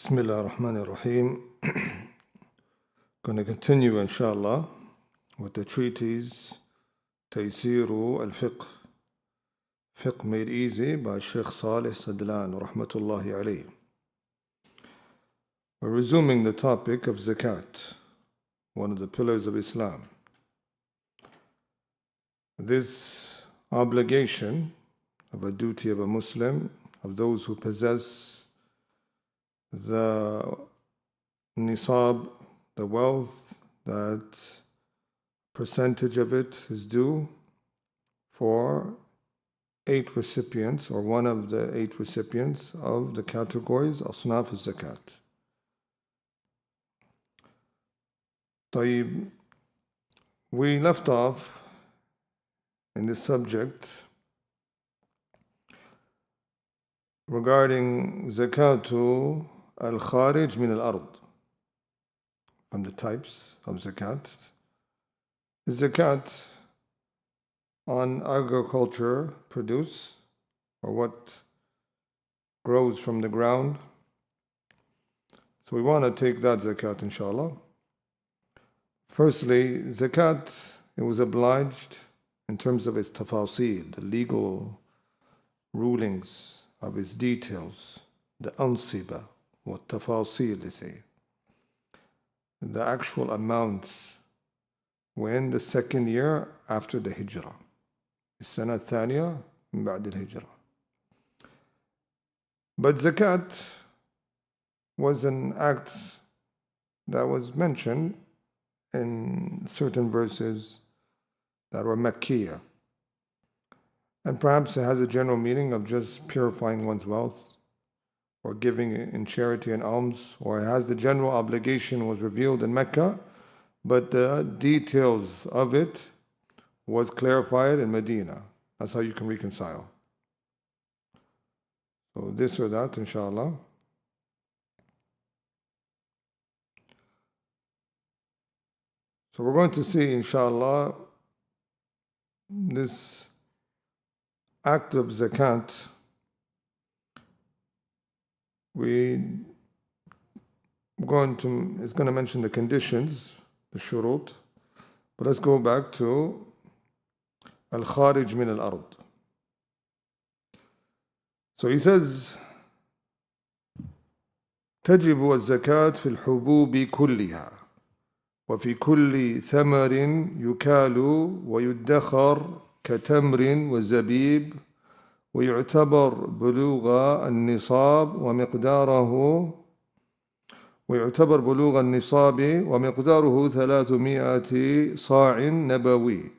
Bismillah ar-Rahman ar-Rahim. Going to continue, inshallah, with the treatise تيسير الفقه. Fiqh made easy by Sheikh Salih Sadlan, rahmatullahi alayhi. We're resuming the topic of zakat, one of the pillars of Islam. This obligation of a duty of a Muslim, of those who possess the nisab, the wealth, that percentage of it is due for 8 recipients, or one of the 8 recipients of the categories asnaf al-zakat. طيب, we left off in this subject regarding zakatu al-kharij min al-ard. From the types of zakat, zakat on agriculture produce, or what grows from the ground. So we want to take that zakat, inshallah. Firstly, zakat, it was obliged in terms of its tafasil, the legal rulings of its details, the ansiba, what tafasil they say, the actual amounts, when the second year after the hijrah, السنة الثانية من بعد الهجرة. But zakat was an act that was mentioned in certain verses that were Makkiyah. And perhaps it has a general meaning of just purifying one's wealth, or giving in charity and alms, or it has the general obligation was revealed in Mecca, but the details of it was clarified in Medina. That's how you can reconcile. So this or that, inshallah. So we're going to see, inshallah, this act of zakat. It's going to mention the conditions, the shurut. But let's go back to al-kharij min al-ard. So he says, تجب الزكاة في الحبوب كلها وفي كل ثمر يكال ويدخر كتمر وزبيب ويعتبر بلوغ النصاب ومقداره 300 صاع نبوي،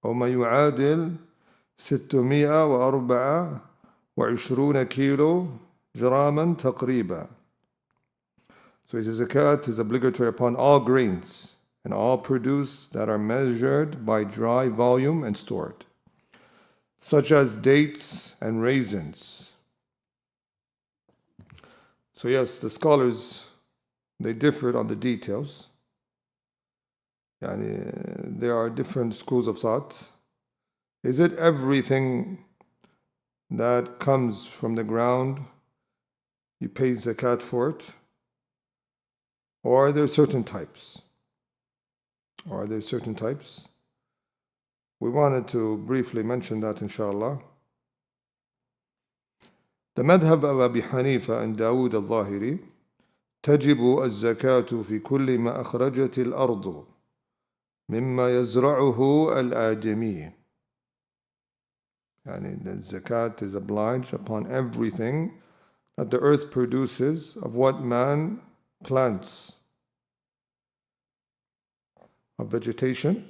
أو ما يعادل 624 كيلو جراما تقريبا. So he says zakat is obligatory upon all grains and all produce that are measured by dry volume and stored, such as dates and raisins. So yes, the scholars, they differed on the details. There are different schools of thought. Is it everything that comes from the ground, you pay zakat for it? Or are there certain types? We wanted to briefly mention that, inshallah. The madhab of Abi Hanifa and Dawood al-Zahiri, تجب الزكاة في كل ما أخرجت الأرض مما يزرعه الآدمي. The zakat is obliged upon everything that the earth produces of what man plants of vegetation.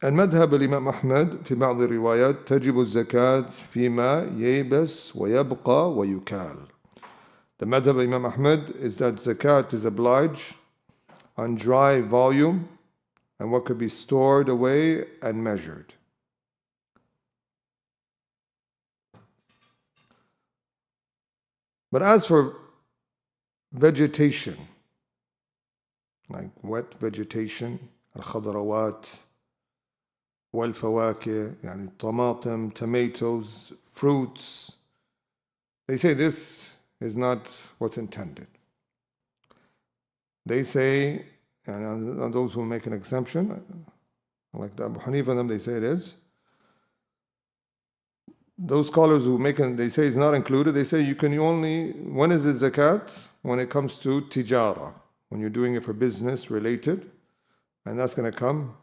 And madhab al-Imam Ahmad في بعض الروايات تجب الزكاة فيما ييبس ويبقى ويكال. The madhab of Imam Ahmad is that zakat is obliged on dry volume and what could be stored away and measured. But as for vegetation, like wet vegetation, al-khadrawat, wal-fawakih, طماطم, tomatoes, fruits, they say this is not what's intended. They say, and those who make an exemption, like the Abu Hanifa and them, they say it is. Those scholars who they say it's not included, they say you can only, when is it zakat? When it comes to tijara, when you're doing it for business related, and that's going to come.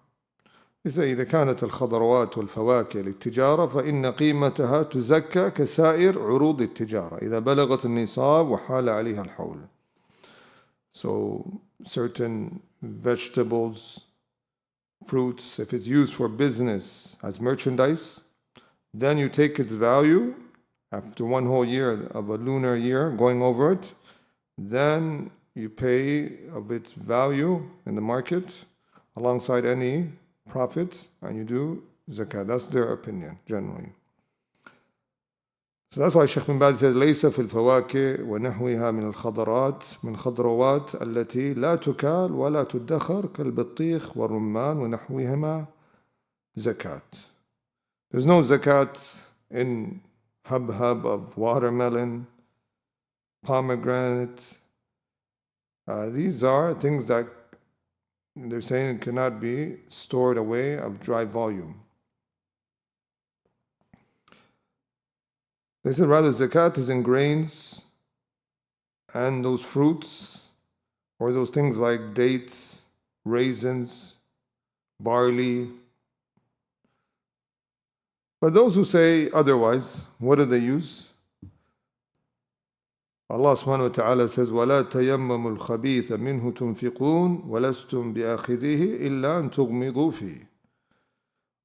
They say إذا كانت الخضروات والفواكه للتجارة فإن قيمتها تزكى كسائر عروض التجارة إذا بلغت النصاب وحال عليها الحول. So certain vegetables, fruits, if it's used for business as merchandise, then you take its value after one whole year of a lunar year going over it, then you pay of its value in the market alongside any profit, and you do zakat. That's their opinion generally. So that's why Shaykh bin Baz says ليس في الفواكه ونحوها من الخضروات من خضروات التي لا تكال ولا تدخر كالبطيخ والرمان ونحوهما zakat. There's no zakat in hub of watermelon, pomegranate. These are things that they're saying cannot be stored away of dry volume. They said rather zakat is in grains and those fruits, or those things like dates, raisins, barley. But those who say otherwise, what do they use? Allah subhanahu wa ta'ala says, وَلَا تَيَمَّمُوا الْخَبِيثَ مِنْهُ تُنْفِقُونَ وَلَسْتُمْ بِآخِذِهِ إِلَّا أَن تُغْمِضُوا فِيهِ.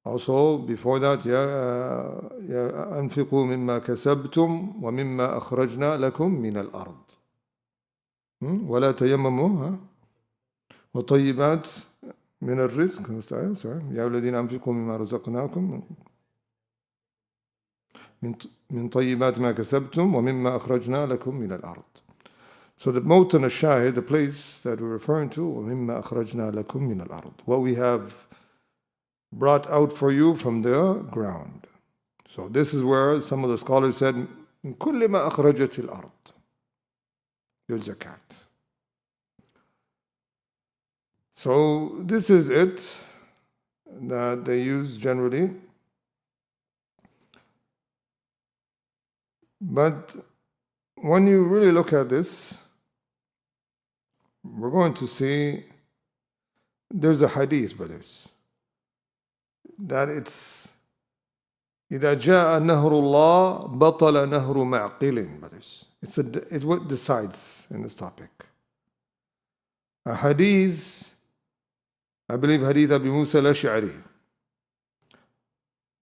Also, before that, يَا أَنْفِقُوا مِمَّا كَسَبْتُمْ وَمِمَّا أَخْرَجْنَا لَكُمْ مِنَ الْأَرْضِ. وَلَا تَيَمَّمُوا وَطَيِّبَاتٍ مِنَ الرِّزْقِ. يَا الَّذِينَ أَنْفِقُوا مِمَّا رَزَقْنَاكُمْ من طيبات ما كسبتم ومما أخرجنا لكم من الأرض. So the موطن الشاهد, the place that we're referring to, ومما أخرجنا لكم من الأرض, what we have brought out for you from the ground. So this is where some of the scholars said من كل ما أخرجت الأرض your zakat. So this is it that they use generally. But when you really look at this, we're going to see there's a hadith, brothers, that it's إذا جاء نهر الله بطل نهر معقل, brothers. It's what decides in this topic. A hadith, I believe hadith Abu Musa al-Ash'ari,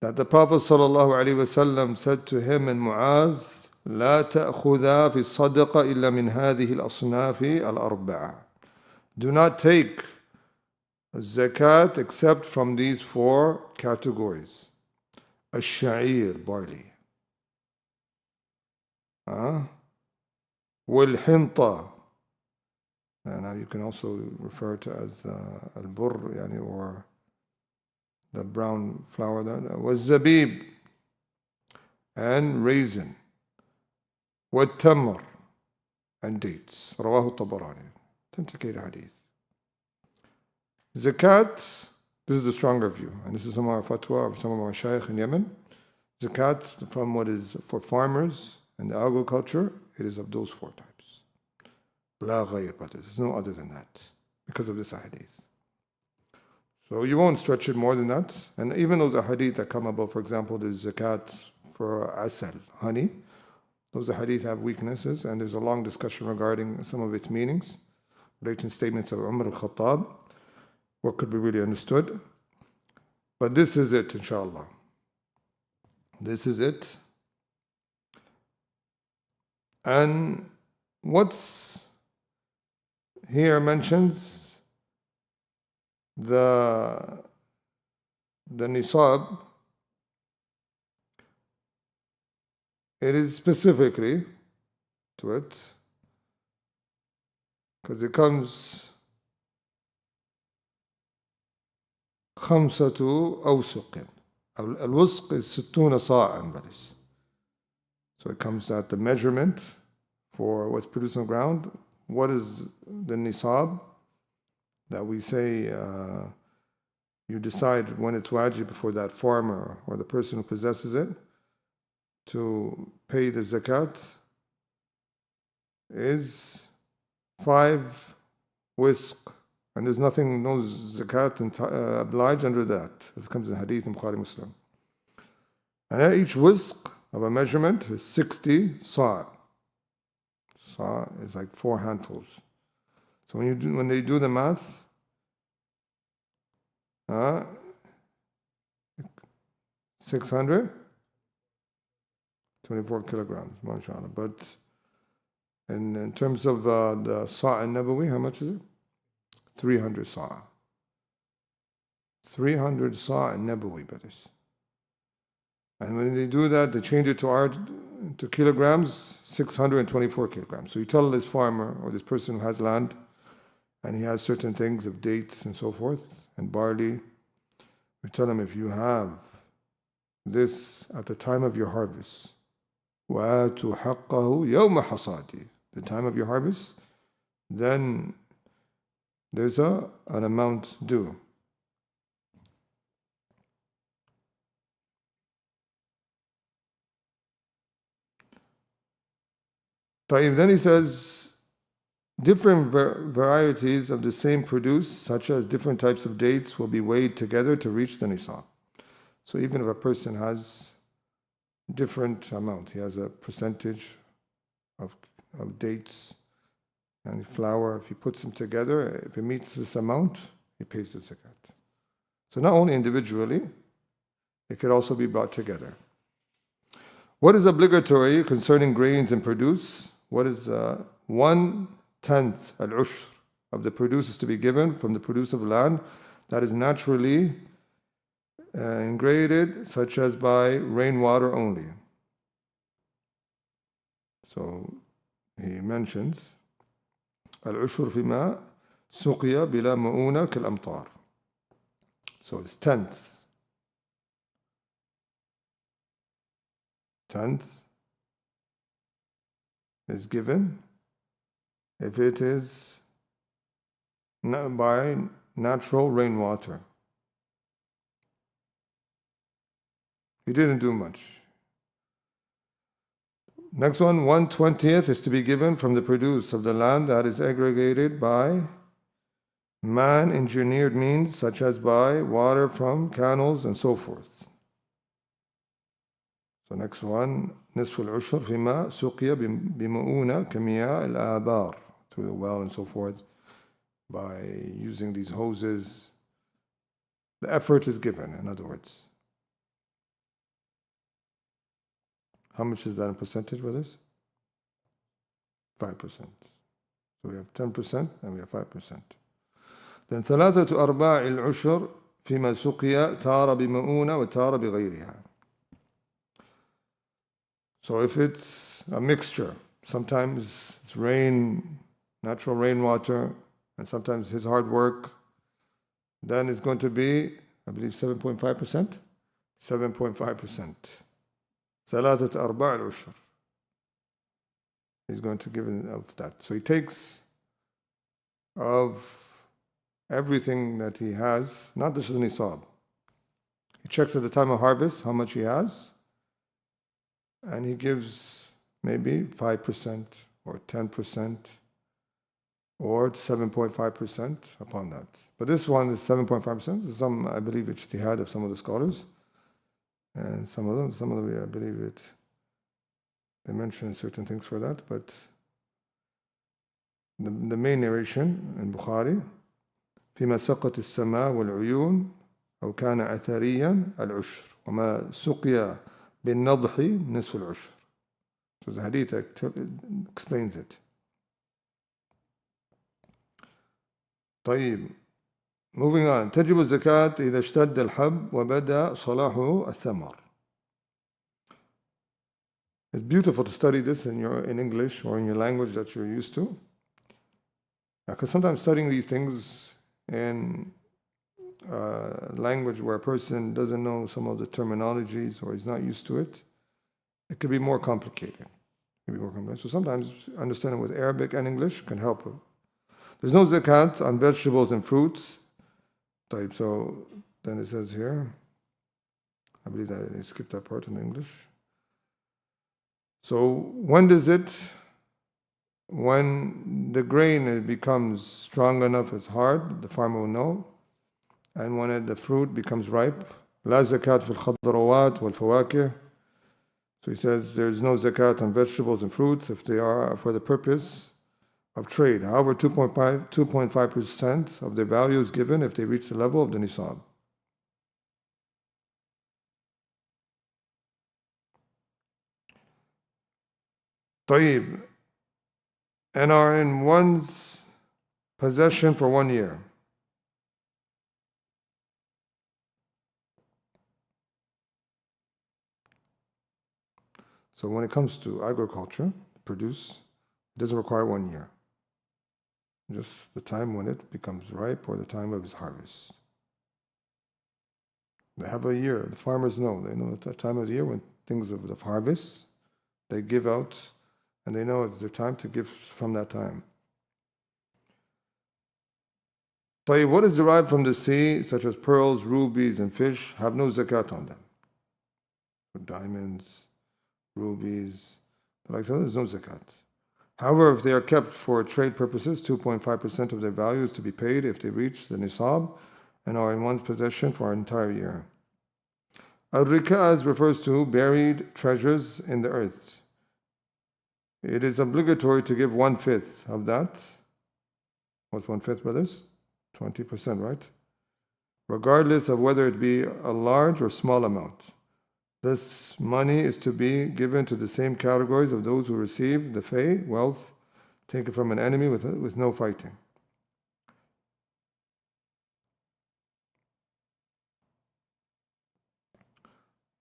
that the Prophet ﷺ said to him and Mu'az, لا تأخذا في الصدقة إلا من هذه الأصناف الأربعة. Do not take zakat except from these four categories. الشعير, barley. والحنطة. Now you can also refer to as al-burr, or the brown flour, that was zabib, and raisin, والتمر, and dates. رواه الطبراني. Authenticate hadith. Zakat, this is the stronger view, and this is some of our fatwa of some of our shaykh in Yemen. Zakat, from what is for farmers and agriculture, it is of those four types. لا غير, but there's no other than that, because of this hadith. So you won't stretch it more than that. And even those hadith that come about, for example, there's zakat for asal, honey. Those hadith have weaknesses, and there's a long discussion regarding some of its meanings, relating statements of Umar al-Khattab, what could be really understood. But this is it, inshallah. This is it. And what's here mentions the nisab, it is specifically to it, because it comes خمسة أوسق. الوسق is 60 صاعا, brothers. So it comes at the measurement for what's produced on the ground. What is the nisab that we say you decide when it's wajib for that farmer or the person who possesses it to pay the zakat is 5 wisq. And there's nothing, no zakat obliged under that. This comes in Hadith in Bukhari Muslim. And each wisq of a measurement is 60 sa'. Sa' is like 4 handfuls. So when they do the math, 624 kilograms, mashallah. But in terms of the sa' al-nabawi, how much is it? 300 sa'. 300 sa' al-nabawi, brothers. And when they do that, they change it to kilograms, 624 kilograms. So you tell this farmer or this person who has land, and he has certain things of dates and so forth, and barley, we tell him if you have this at the time of your harvest, وَآتُوا حَقَّهُ يَوْمَ حَصَادِهِ, the time of your harvest, then there's an amount due. Then he says, different varieties of the same produce, such as different types of dates, will be weighed together to reach the nisab. So even if a person has different amount, he has a percentage of dates and flour, if he puts them together, if it meets this amount, he pays the zakat. So not only individually, it could also be brought together. What is obligatory concerning grains and produce? What is 1/10 al-ushr of the produce is to be given from the produce of land that is naturally ingraded, such as by rainwater only. So he mentions al-ushr fima suqiya bila ma'una kal-amtar. So it's 10th. 10th is given if it is by natural rainwater. He didn't do much. Next one, 1/20th is to be given from the produce of the land that is aggregated by man-engineered means, such as by water from canals and so forth. So next one, نصف العشر فيما سقي بمؤونة كمياه الآبار, through the well and so forth, by using these hoses. The effort is given, in other words. How much is that in percentage, brothers? 5%. So we have 10% and we have 5%. Then ثلاثة أرباع العشر فيما سقي تارة بمؤونة وتارة بغيرها. So if it's a mixture, sometimes it's rain, natural rainwater, and sometimes his hard work, then it's going to be, I believe, 7.5%? 7.5%. ثلاثة أرباع العشر. He's going to give it of that. So he takes of everything that he has, not just the nisab. He checks at the time of harvest how much he has, and he gives maybe 5% or 10% or 7.5% upon that. But this one is 7.5%. Some, I believe, ijtihad of some of the scholars. And some of them, I believe it, they mention certain things for that. But the main narration in Bukhari, فيما سقط السماء والعيون أو كان أثريا العشر وما سقي بالنضح نصف العشر. So the hadith explains it. طيب, moving on. تجب الزكاة إذا اشتد الحب وبدأ صلاحه الثمر. It's beautiful to study this in English or in your language that you're used to. Because sometimes studying these things in language where a person doesn't know some of the terminologies or is not used to it, it could be more complicated. maybe more complex. So sometimes understanding with Arabic and English can help. There's no zakat on vegetables and fruits. Type. So then it says here, I believe that they skipped that part in English. So when does it, when the grain becomes strong enough, it's hard, the farmer will know. And when the fruit becomes ripe, لا زكاة في الخضروات والفواكه. So he says there's no zakat on vegetables and fruits if they are for the purpose of trade. However, 2.5% of their value is given if they reach the level of the nisab. طيب, and are in one's possession for 1 year. So when it comes to agriculture, produce, it doesn't require 1 year. Just the time when it becomes ripe or the time of its harvest. They have a year. The farmers know. They know at that time of the year when things of the harvest, they give out, and they know it's their time to give from that time. طيب, what is derived from the sea, such as pearls, rubies, and fish, have no zakat on them. Diamonds, rubies, like so, there's no zakat. However, if they are kept for trade purposes, 2.5% of their value is to be paid if they reach the nisab and are in one's possession for an entire year. Al-Rikaz refers to buried treasures in the earth. It is obligatory to give 1/5 of that. What's 1/5, brothers? 20%, right? Regardless of whether it be a large or small amount. This money is to be given to the same categories of those who receive the fay, wealth, taken from an enemy with no fighting.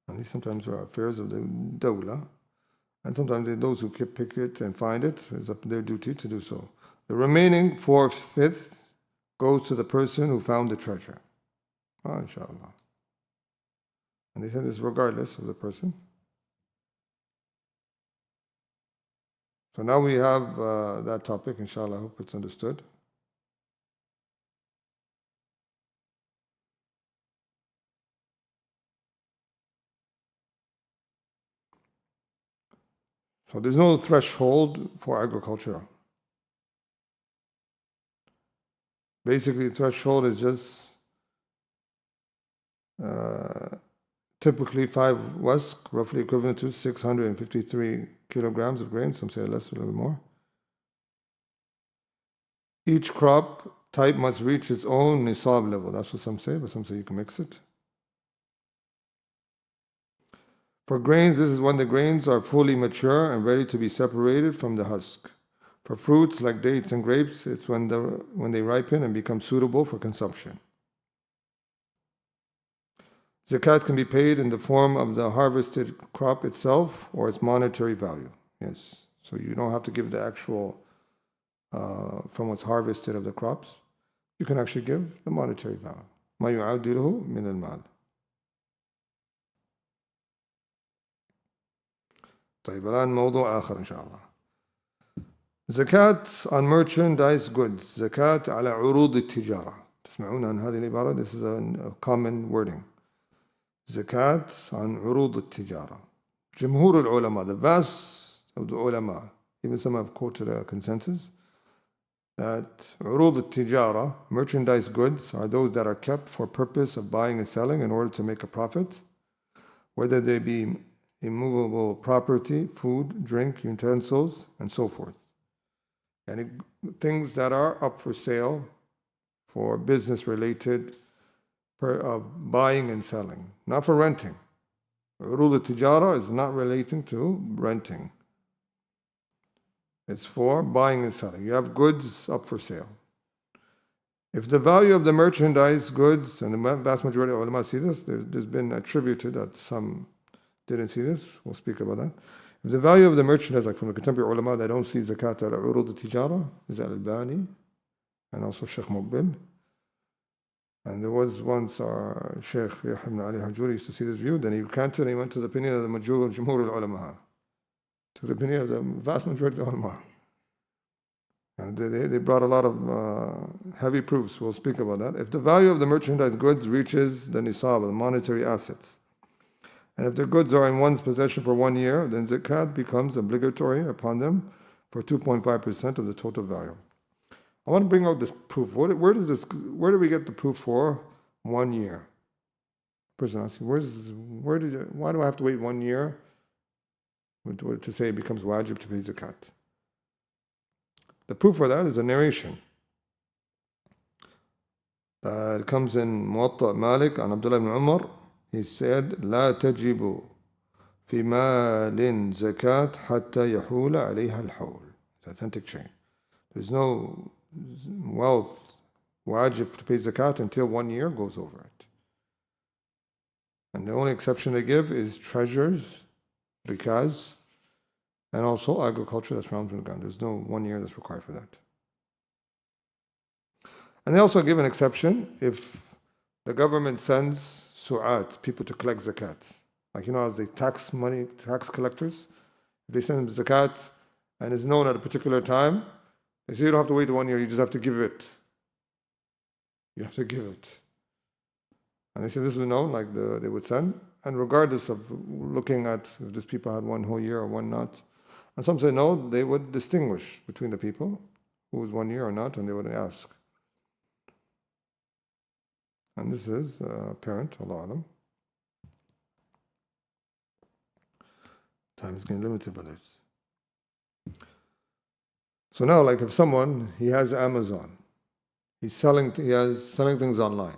And these sometimes are affairs of the dawla, and sometimes those who pick it and find it, it's up to their duty to do so. The remaining 4/5 goes to the person who found the treasure. Inshallah. And they said this regardless of the person. So now we have that topic, inshallah. I hope it's understood. So there's no threshold for agriculture. Basically, the threshold is just typically 5 wasq, roughly equivalent to 653 kilograms of grain. Some say less, a little bit more. Each crop type must reach its own nisab level. That's what some say, but some say you can mix it. For grains, this is when the grains are fully mature and ready to be separated from the husk. For fruits like dates and grapes, it's when they ripen and become suitable for consumption. Zakat can be paid in the form of the harvested crop itself or its monetary value. Yes, so you don't have to give the actual from what's harvested of the crops. You can actually give the monetary value. ما يعادله من المال. طيب, الآن موضوع آخر إن شاء الله. Zakat on merchandise goods. Zakat على عروض التجارة. تسمعون عن هذه العبارة? This is a common wording. Zakat on عروض التجارة. جمهور العلماء, the vast of the ulama, even some have quoted a consensus, that عروض التجارة, merchandise goods, are those that are kept for purpose of buying and selling in order to make a profit, whether they be immovable property, food, drink, utensils, and so forth. And things that are up for sale for business related of buying and selling, not for renting. عروض التجارة is not relating to renting. It's for buying and selling. You have goods up for sale. If the value of the merchandise goods, and the vast majority of ulama see this, there's been attributed that some didn't see this, we'll speak about that. If the value of the merchandise, like from the contemporary ulama, they don't see zakat ala urud al-tijara, is Al-Albani, and also Sheikh Muqbil. And there was once our Sheikh Yahya ibn Ali Hajuri used to see this view, then he recanted and he went to the opinion of the Jumhur al-Ulama. to the opinion of the vast majority of the ulama. And they brought a lot of heavy proofs. We'll speak about that. If the value of the merchandise goods reaches the nisab, the monetary assets, and if the goods are in one's possession for 1 year, then zakat becomes obligatory upon them for 2.5% of the total value. I want to bring out this proof. Where do we get the proof for 1 year? Person asking, why do I have to wait 1 year to say it becomes wajib to pay zakat? The proof for that is a narration. It comes in Muwatta Malik on Abdul ibn Umar. He said, لا تجب في مال زكاة حتى يحول عليها الحول. It's authentic chain. There's no wealth wajib to pay zakat until 1 year goes over it. And the only exception they give is treasures, rikaz, and also agriculture that's found from the ground. There's no 1 year that's required for that. And they also give an exception if the government sends su'at, people to collect zakat. Like, the tax collectors, if they send them zakat and it's known at a particular time, they say you don't have to wait 1 year, you just have to give it. You have to give it. And they say this was known, like they would send, and regardless of looking at if these people had 1 whole year or one not. And some say no, they would distinguish between the people who was 1 year or not, and they would ask. And this is apparent, Allah Alam. Time is getting limited, brothers. So now, like if someone, he has Amazon, he has selling things online.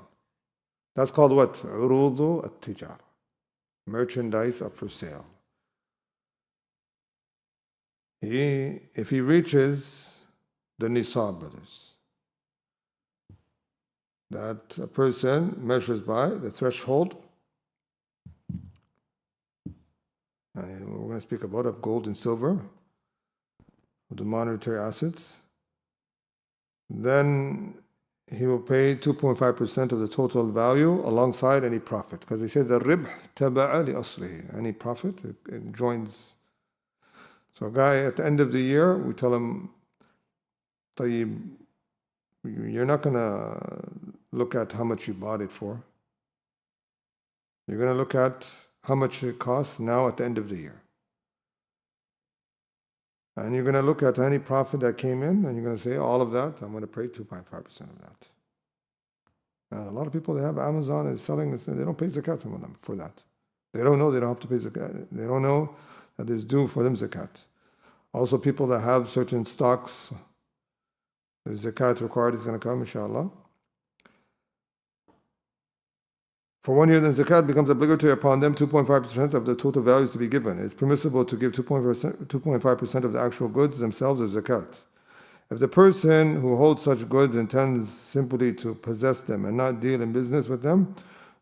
That's called what? Urudu at-tijara. Merchandise up for sale. If he reaches the nisab, brothers, that a person measures by the threshold, and we're going to speak about of gold and silver, the monetary assets, then he will pay 2.5% of the total value alongside any profit. Because they say the ribh taba'a li aslihi. Any profit, it joins. So a guy at the end of the year, we tell him, Tayyib, you're not going to look at how much you bought it for. You're going to look at how much it costs now at the end of the year. And you're going to look at any profit that came in, and you're going to say, all of that, I'm going to pay 2.5% of that. Now, a lot of people, they have Amazon and selling this, they don't pay zakat for that. They don't know they don't have to pay zakat. They don't know that it's due for them zakat. Also, people that have certain stocks, the zakat required is going to come, inshallah. For 1 year, then zakat becomes obligatory upon them. 2.5% of the total value is to be given. It's permissible to give 2.5% of the actual goods themselves as zakat. If the person who holds such goods intends simply to possess them and not deal in business with them,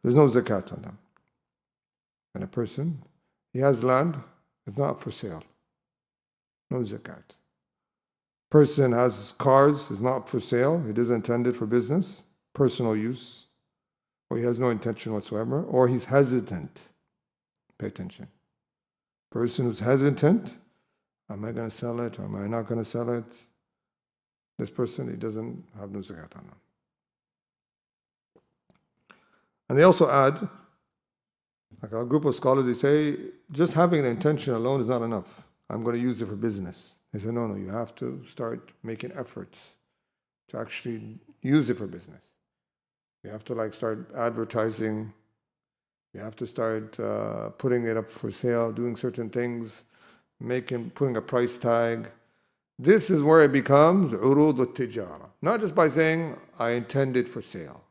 there's no zakat on them. And a person, he has land, it's not for sale. No zakat. Person has cars, it's not for sale. It is intended for business, personal use. Or he has no intention whatsoever, or he's hesitant. Pay attention. Person who's hesitant, am I going to sell it or am I not going to sell it? This person, he doesn't have no zakat on him. And they also add, like a group of scholars, they say, just having the intention alone is not enough. I'm going to use it for business. They say, no, you have to start making efforts to actually use it for business. You have to start advertising. You have to start putting it up for sale, doing certain things, putting a price tag. This is where it becomes urud al-tijara. Not just by saying, I intend it for sale.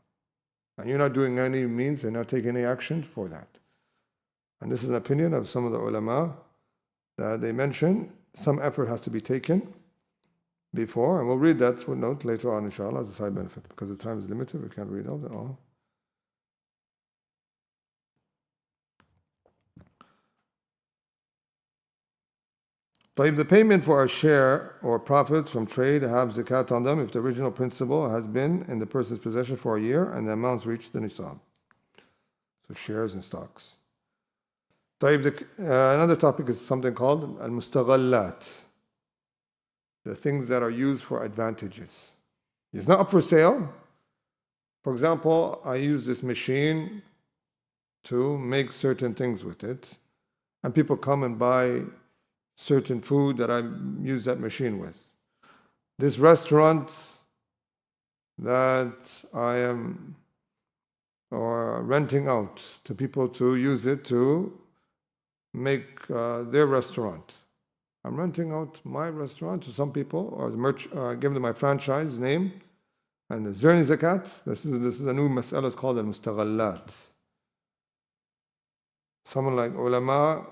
And you're not doing any means, you're not taking any action for that. And this is an opinion of some of the ulama that they mention some effort has to be taken before, and we'll read that footnote later on, inshallah, as a side benefit. Because the time is limited, we can't read all. The payment for a share or profits from trade have zakat on them if the original principal has been in the person's possession for a year and the amounts reach the nisab. So shares and stocks. طيب, another topic is something called al-mustaghallat, the things that are used for advantages. It's not up for sale. For example, I use this machine to make certain things with it, and people come and buy certain food that I use that machine with. This restaurant that I am renting out to people to use it to make their restaurant. I'm renting out my restaurant to some people, or give them my franchise name. And is there any zakat? This is a new mas'ala, it's called al-mustaghallat. Someone like ulama,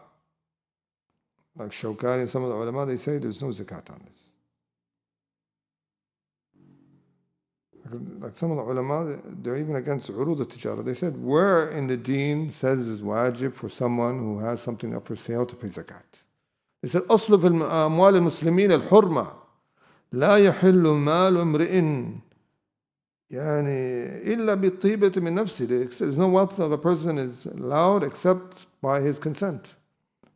like Shawkani, some of the ulama, they say there's no zakat on this. Like some of the ulama, they're even against urud al-tijara. They said, where in the deen says it's wajib for someone who has something up for sale to pay zakat? They said, أصل في أموال المسلمين الحرمة لا يحل مال امرئ يعني إلا بالطيبة من نفسه. There's no wealth of a person is allowed except by his consent.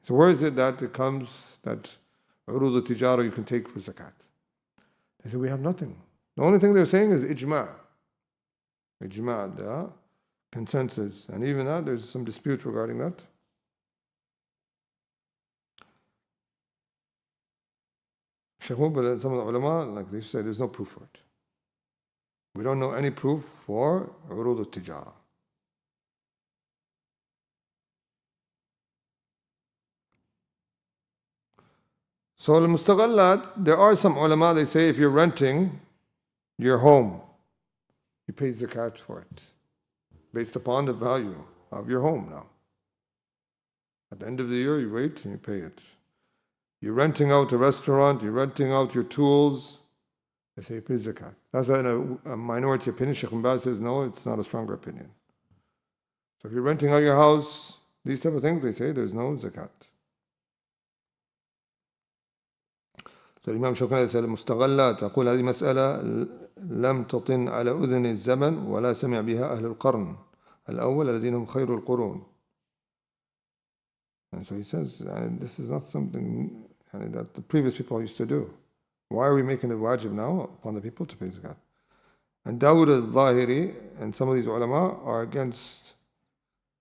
So where is it that it comes that urud al-tijara you can take for zakat? They said, we have nothing. The only thing they're saying is ijma'. Ijma', the consensus. And even that, there's some dispute regarding that. Shahub and some of the ulama, like they say, there's no proof for it. We don't know any proof for urud al-tijara. So al-mustaghallat, there are some ulama, they say if you're renting your home, you pay zakat for it, based upon the value of your home now. At the end of the year, you wait and you pay it. You're renting out a restaurant, you're renting out your tools, they say you pay zakat. That's a minority opinion. Sheikh Ibn Baz says no, it's not a stronger opinion. So if you're renting out your house, these type of things, they say there's no zakat. So Imam Shawkani said, المستغلات أقول هذه مسألة لم تطن على أذن الزمن ولا سمع بها أهل القرن الأول الذين هم خير القرون. And so he says, this is not something that the previous people used to do. Why are we making it wajib now upon the people to pay zakat? And Dawud al-Zahiri and some of these ulama are against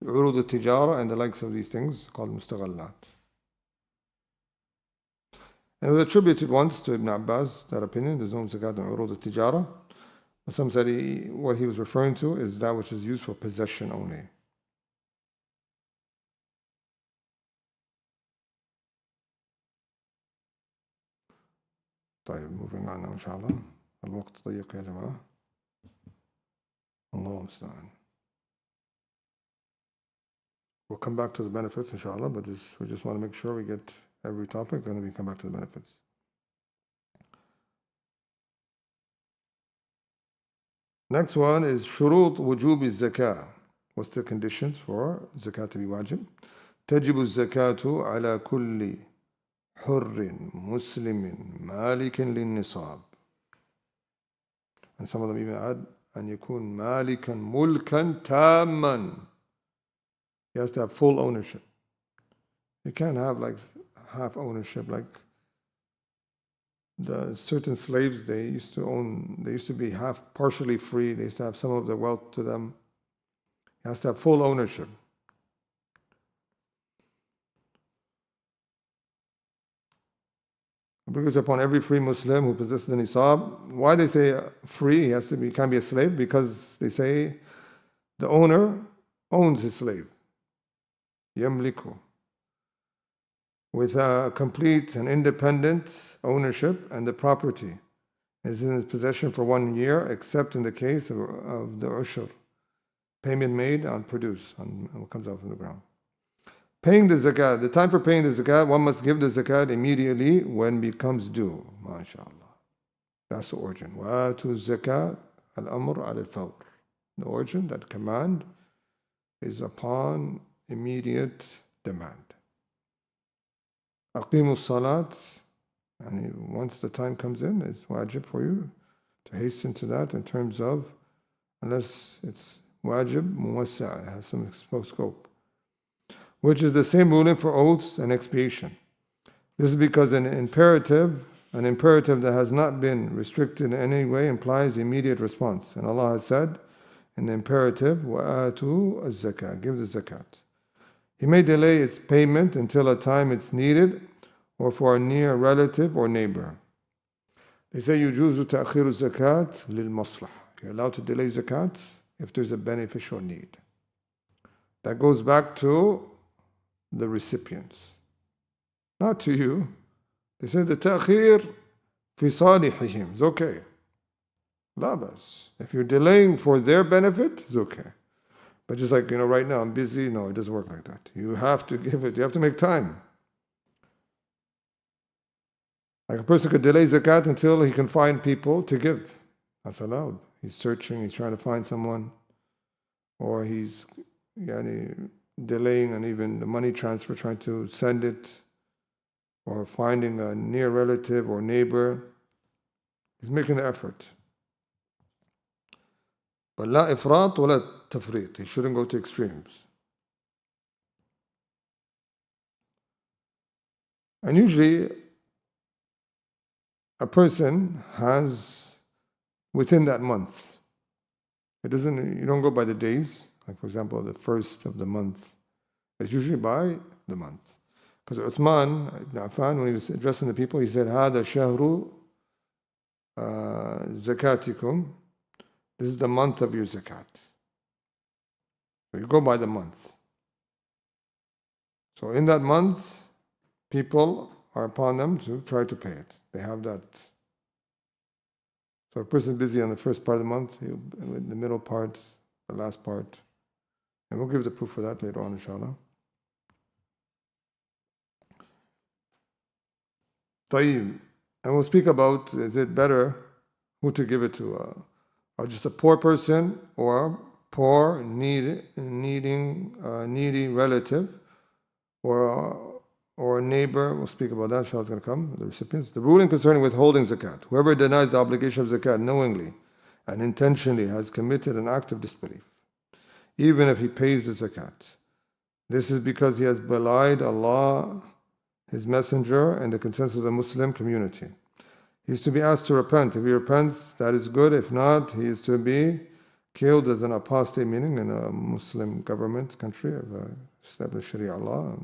urud al-tijara and the likes of these things called mustaghallat. And it was attributed once to Ibn Abbas, that opinion, there's no zakat on urud al-tijara. But some said what he was referring to is that which is used for possession only. طيب, moving on now, inshallah. الوقت ضيق يا جماعة. الله المستعان. We'll come back to the benefits, inshallah, but we just want to make sure we get every topic and then we come back to the benefits. Next one is شروط وجوب الزكاة. What's the conditions for zakat to be wajib? تجب الزكاة على كل حر مسلم مالك للنصاب. And some of them even add أن يكون مالكا ملكا تاما. He has to have full ownership. You can't have like half ownership, like the certain slaves they used to be half partially free, they used to have some of the wealth to them. He has to have full ownership. Because upon every free Muslim who possesses the nisab, why they say free, he can't be a slave, because they say the owner owns his slave. Yamliku. With a complete and independent ownership, and the property is in his possession for 1 year, except in the case of the ushur, payment made on produce, on what comes out from the ground. Paying the zakat, the time for paying the zakat, one must give the zakat immediately when it becomes due. MashaAllah. That's the origin. وَآتُوا الزَّكَاةَ الْأَمْرُ عَلَى الْفَوْرِ. The origin, that command, is upon immediate demand. Aqimu salat, and once the time comes in, it's wajib for you to hasten to that in terms of, unless it's wajib muwassa', it has some scope. which is the same ruling for oaths and expiation. This is because an imperative that has not been restricted in any way implies immediate response. And Allah has said in the imperative, وَآتُوا الزَّكَاةَ, give the zakat. He may delay its payment until a time it's needed or for a near relative or neighbor. They say يُجُوزُ تَأْخِيرُ الزَّكَاةِ لِلْمَصْلَحِ. You're allowed to delay zakat if there's a beneficial need. That goes back to the recipients, not to you. They say the ta'khir fi salihihim. It's okay. La bas. If you're delaying for their benefit, it's okay. But just like, right now I'm busy. No, it doesn't work like that. You have to give it. You have to make time. Like a person could delay zakat until he can find people to give. That's allowed. He's searching, he's trying to find someone, or he's delaying and even the money transfer, trying to send it, or finding a near relative or neighbor. He's making the effort. But la ifrat wa la tafrit. He shouldn't go to extremes. And usually a person has within that month. You don't go by the days. Like for example, the first of the month. It's usually by the month. Because Uthman ibn Affan, when he was addressing the people, he said, هذا شهر zakatikum. This is the month of your zakat. So you go by the month. So in that month, people are upon them to try to pay it. They have that. So a person is busy on the first part of the month, in the middle part, the last part. And we'll give the proof for that later on, inshallah. طيب. And we'll speak about, is it better who to give it to? Or just a poor person, or poor, needy relative, or a neighbor. We'll speak about that, inshallah, it's going to come, the recipients. The ruling concerning withholding zakat. Whoever denies the obligation of zakat knowingly and intentionally has committed an act of disbelief, even if he pays the zakat. This is because he has belied Allah, His Messenger, and the consensus of the Muslim community. He is to be asked to repent. If he repents, that is good. If not, he is to be killed as an apostate, meaning in a Muslim government country, established Sharia law.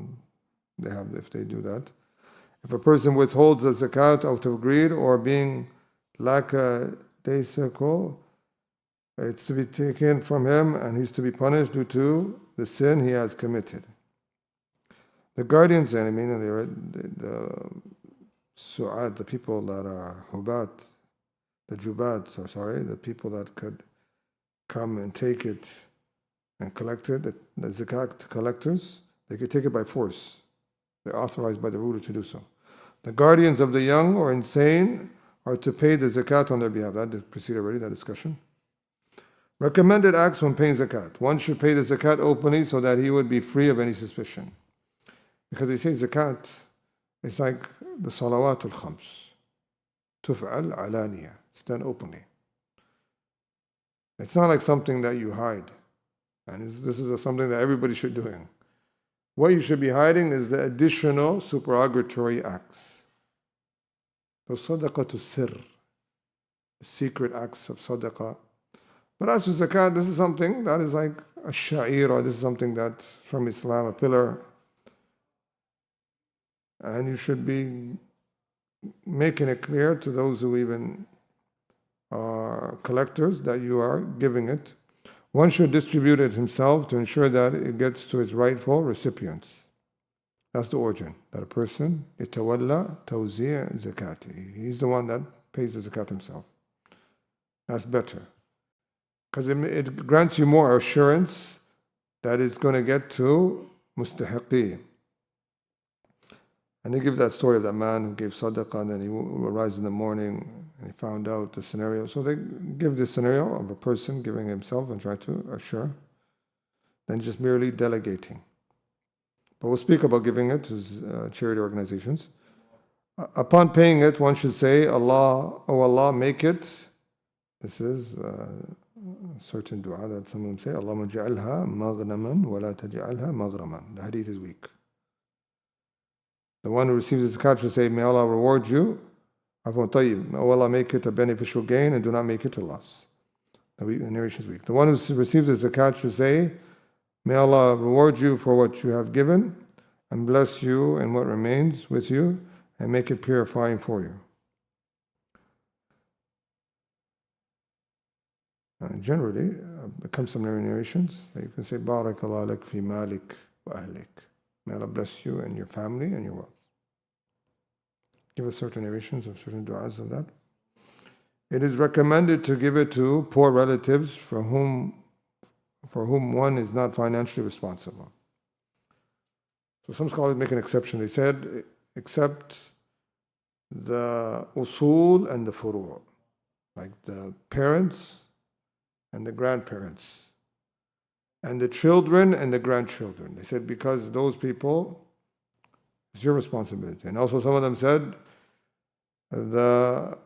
They have, if they do that. If a person withholds the zakat out of greed or being lackadaisical, it's to be taken from him and he's to be punished due to the sin he has committed. The guardians, the su'ad, the people that are hubat, the jubat, the people that could come and take it and collect it, the zakat collectors, they could take it by force. They're authorized by the ruler to do so. The guardians of the young or insane are to pay the zakat on their behalf. That preceded already, that discussion. Recommended acts when paying zakat. One should pay the zakat openly so that he would be free of any suspicion. Because they say zakat, it's like the salawatul khams. Tuf'al alaniya. It's done openly. It's not like something that you hide. And this is something that everybody should do. What you should be hiding is the additional supererogatory acts. Those sadaqatul sirr, secret acts of sadaqah. But as for zakat, this is something that is like a sha'ir, or this is something that's from Islam, a pillar. And you should be making it clear to those who even are collectors that you are giving it. One should distribute it himself to ensure that it gets to its rightful recipients. That's the origin. That a person, itawalla tawzi' zakati. He's the one that pays the zakat himself. That's better. Because it grants you more assurance that it's going to get to mustahiqi. And they give that story of that man who gave sadaqah and then he would rise in the morning and he found out the scenario. So they give this scenario of a person giving himself and try to assure, then just merely delegating. But we'll speak about giving it to charity organizations. Upon paying it, one should say, Allah, oh Allah, make it, this is certain dua that some of them say, Allahumma ja'alha maghnaman wa la taj'alha maghraman. The hadith is weak. The one who receives the zakat should say, may Allah reward you. Afwan tayyib. May Allah make it a beneficial gain and do not make it a loss. The narration is weak. The one who receives the zakat should say, may Allah reward you for what you have given and bless you in what remains with you and make it purifying for you. Generally, there comes some narrations. You can say, Barakallah lak fi malik wa ahlik. May Allah bless you and your family and your wealth. Give us certain narrations of certain du'as of that. It is recommended to give it to poor relatives for whom one is not financially responsible. So some scholars make an exception. They said, except the usul and the furu', like the parents and the grandparents, and the children and the grandchildren. They said because those people, it's your responsibility. And also some of them said the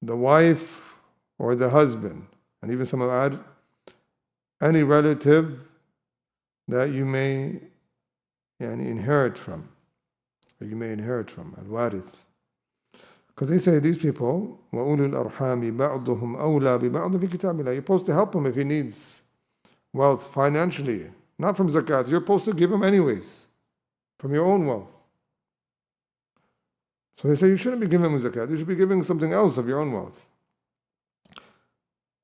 wife or the husband, and even some have added any relative that you may inherit from, al-warith. Because they say these people, وَأُولُو الْأَرْحَامِ بَعْضُهُمْ أَوْلَى بِبَعْضٍ فِي كِتَابِ اللَّهِ. You're supposed to help him if he needs wealth financially, not from zakat. You're supposed to give him anyways, from your own wealth. So they say you shouldn't be giving him zakat. You should be giving something else of your own wealth.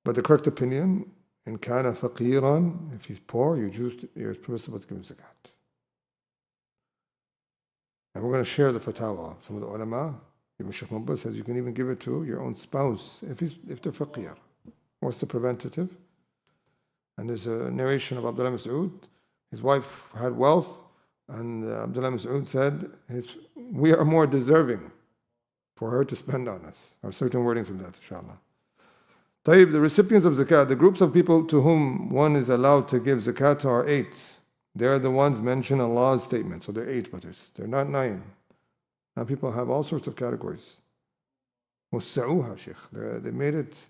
But the correct opinion, in kana faqiran, if he's poor, you're permissible to give him zakat. And we're going to share the fatwa. Some of the ulama, Ibn Shaykh Mubarak says you can even give it to your own spouse if they're faqir. What's the preventative? And there's a narration of Abdullah Mas'ud. His wife had wealth, and Abdullah Mas'ud said, we are more deserving for her to spend on us. Or certain wordings of that, inshallah. Tayyib, the recipients of zakat, the groups of people to whom one is allowed to give zakat are 8. They're the ones mentioned in Allah's statement. So they're 8 brothers. They're not 9. Now people have all sorts of categories. Mussa'uha, Sheikh. They made it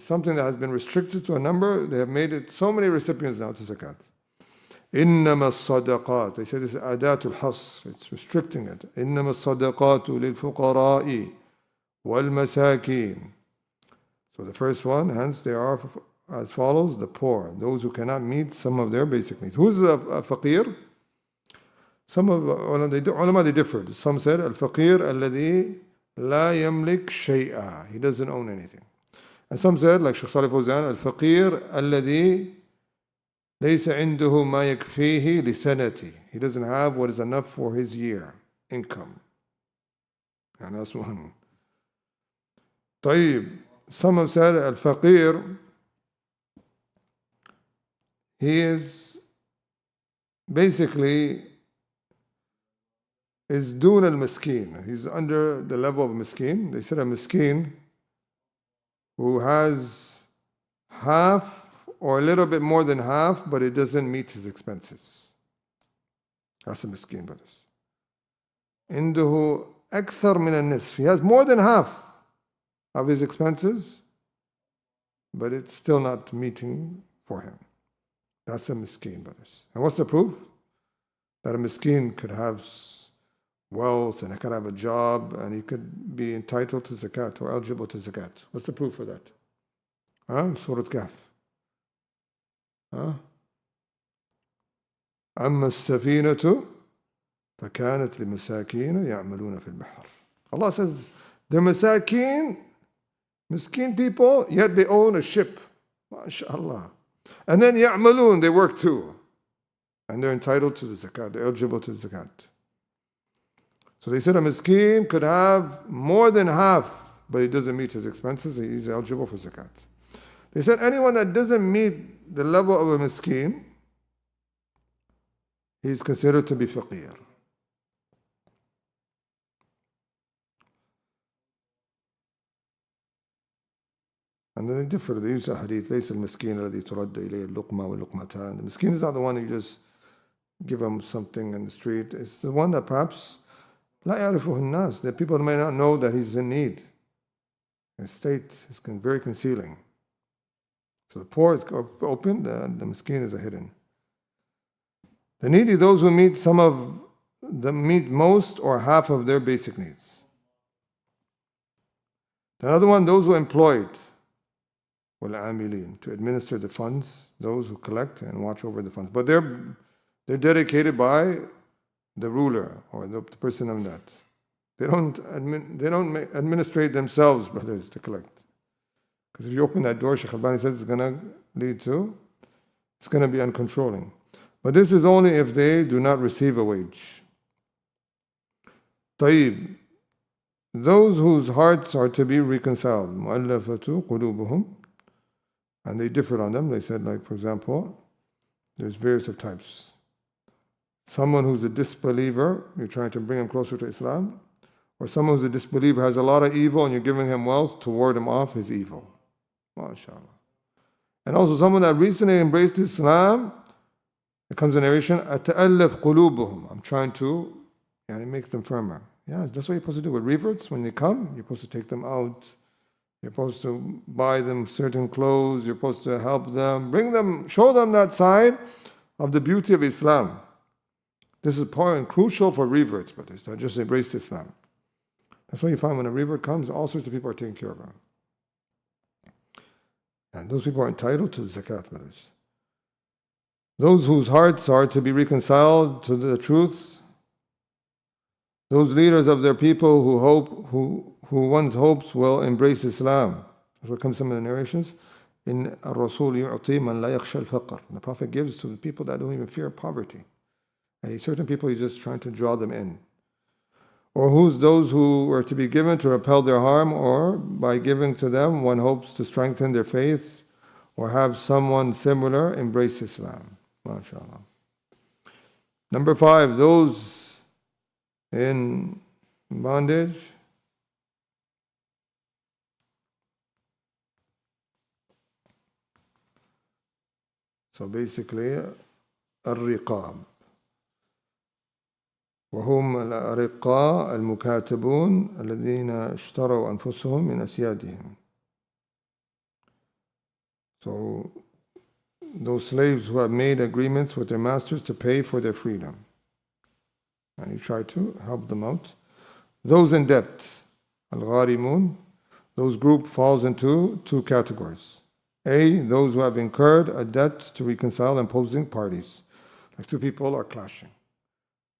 something that has been restricted to a number. They have made it so many recipients now to zakat. إنما الصدقات. They say this is أداة الحصر. It's restricting it. إنما الصدقات للفقراء والمساكين. So the first one, hence they are as follows: the poor, those who cannot meet some of their basic needs. Who's a faqir? Some of ulama they differed. Some said al-faqir alladhi la yamlik shay'a. He doesn't own anything. And some said, like Shaykh Salih Fawzan, al-faqir alladhi laysa indahu ma yakfihi li sanati. He doesn't have what is enough for his year income. And that's one. طيب. Some have said al-faqir, he is basically dun al-miskin. He's under the level of miskin. They said a miskin who has half or a little bit more than half, but it doesn't meet his expenses. That's a miskin, brothers. Indahu akthar min al-nisf. He has more than half of his expenses, but it's still not meeting for him. That's a miskin, brothers. And what's the proof? That a miskin could have wealth and he could have a job and he could be entitled to zakat or eligible to zakat. What's the proof for that? Surah Kahf. أما السفينة فكانت لمساكين يعملون في البحر. Allah says they're miskin people, yet they own a ship. MashaAllah. And then يعملون, they work too. And they're entitled to the zakat, they're eligible to the zakat. So they said a miskin could have more than half, but he doesn't meet his expenses, he's eligible for zakat. They said anyone that doesn't meet the level of a miskin, he's considered to be faqir. And then they differ. They use a hadith, ليس المسكين الذي ترد إليه اللقمة واللقمتان. The miskin is not the one you just give him something in the street. It's the one that perhaps لا يعرفه الناس, that people may not know that he's in need. His state is very concealing. So the poor is open, the miskin is hidden. The needy, those who meet meet most or half of their basic needs. The other one, those who are employed, وَالْعَامِلِينَ, to administer the funds, those who collect and watch over the funds. But they're dedicated by the ruler or the person of that. They don't administrate themselves, brothers, to collect. Because if you open that door, Shaykh Albani says it's going to be uncontrolling. But this is only if they do not receive a wage. طيب, those whose hearts are to be reconciled, مؤلفة قلوبهم, and they differed on them. They said, like, for example, there's various of types. Someone who's a disbeliever, you're trying to bring him closer to Islam, or someone who's a disbeliever has a lot of evil and you're giving him wealth to ward him off his evil. MashaAllah. And also someone that recently embraced Islam, it comes in narration, أَتَأَلَّفْ قُلُوبُهُم, I'm trying to make them firmer. Yeah, that's what you're supposed to do with reverts. When they come, you're supposed to take them out. You're supposed to buy them certain clothes. You're supposed to help them, bring them, show them that side of the beauty of Islam. This is important and crucial for reverts, brothers, that just embrace Islam. That's why you find when a revert comes, all sorts of people are taken care of. And those people are entitled to zakat, brothers. Those whose hearts are to be reconciled to the truth, those leaders of their people who one's hopes will embrace Islam. That's what comes in the narrations. In Ar-Rasul yu'ti man la yakhsha al-faqr. The Prophet gives to the people that don't even fear poverty. And certain people he's just trying to draw them in. Or those who are to be given to repel their harm, or by giving to them one hopes to strengthen their faith or have someone similar embrace Islam. MashaAllah. Number 5, those in bondage. So basically, الرقاب. وهم الأرقاء المكاتبون الذين اشتروا أنفسهم من أسيادهم. So those slaves who have made agreements with their masters to pay for their freedom. And you try to help them out. Those in debt, al-gharimun, those group falls into 2 categories. A, those who have incurred a debt to reconcile opposing parties. Like 2 people are clashing.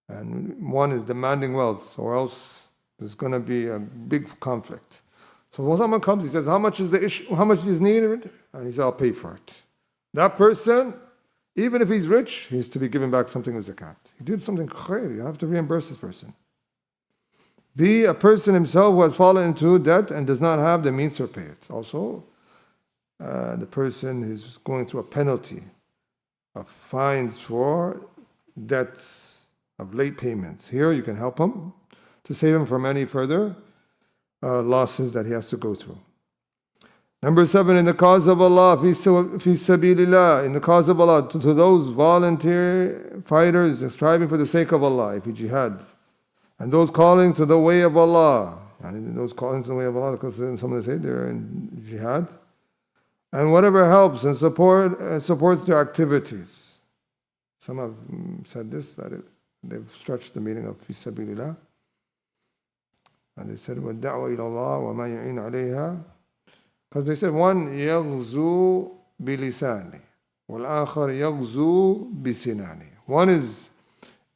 And one is demanding wealth, or else there's going to be a big conflict. So when someone comes, he says, how much is the issue? How much is needed? And he says, I'll pay for it. That person, even if he's rich, he's to be given back something of zakat. He did something khair, you have to reimburse this person. B, a person himself who has fallen into debt and does not have the means to pay it. Also, the person is going through a penalty of fines for debts, of late payments. Here you can help him to save him from any further losses that he has to go through. Number 7, in the cause of Allah, fi sabilillah, in the cause of Allah, to those volunteer fighters striving for the sake of Allah, if jihad, and those calling to the way of Allah, and those calling to the way of Allah, because some of them say they're in jihad, and whatever helps and supports their activities. Some have said this, that they've stretched the meaning of fi sabilillah, and they said وَالدَّعْوَ إِلَى اللَّهِ وَمَا يُعِينُ عَلَيْهَا. Because they said one يغزو بلسانه والآخر يغزو بسنانه. One is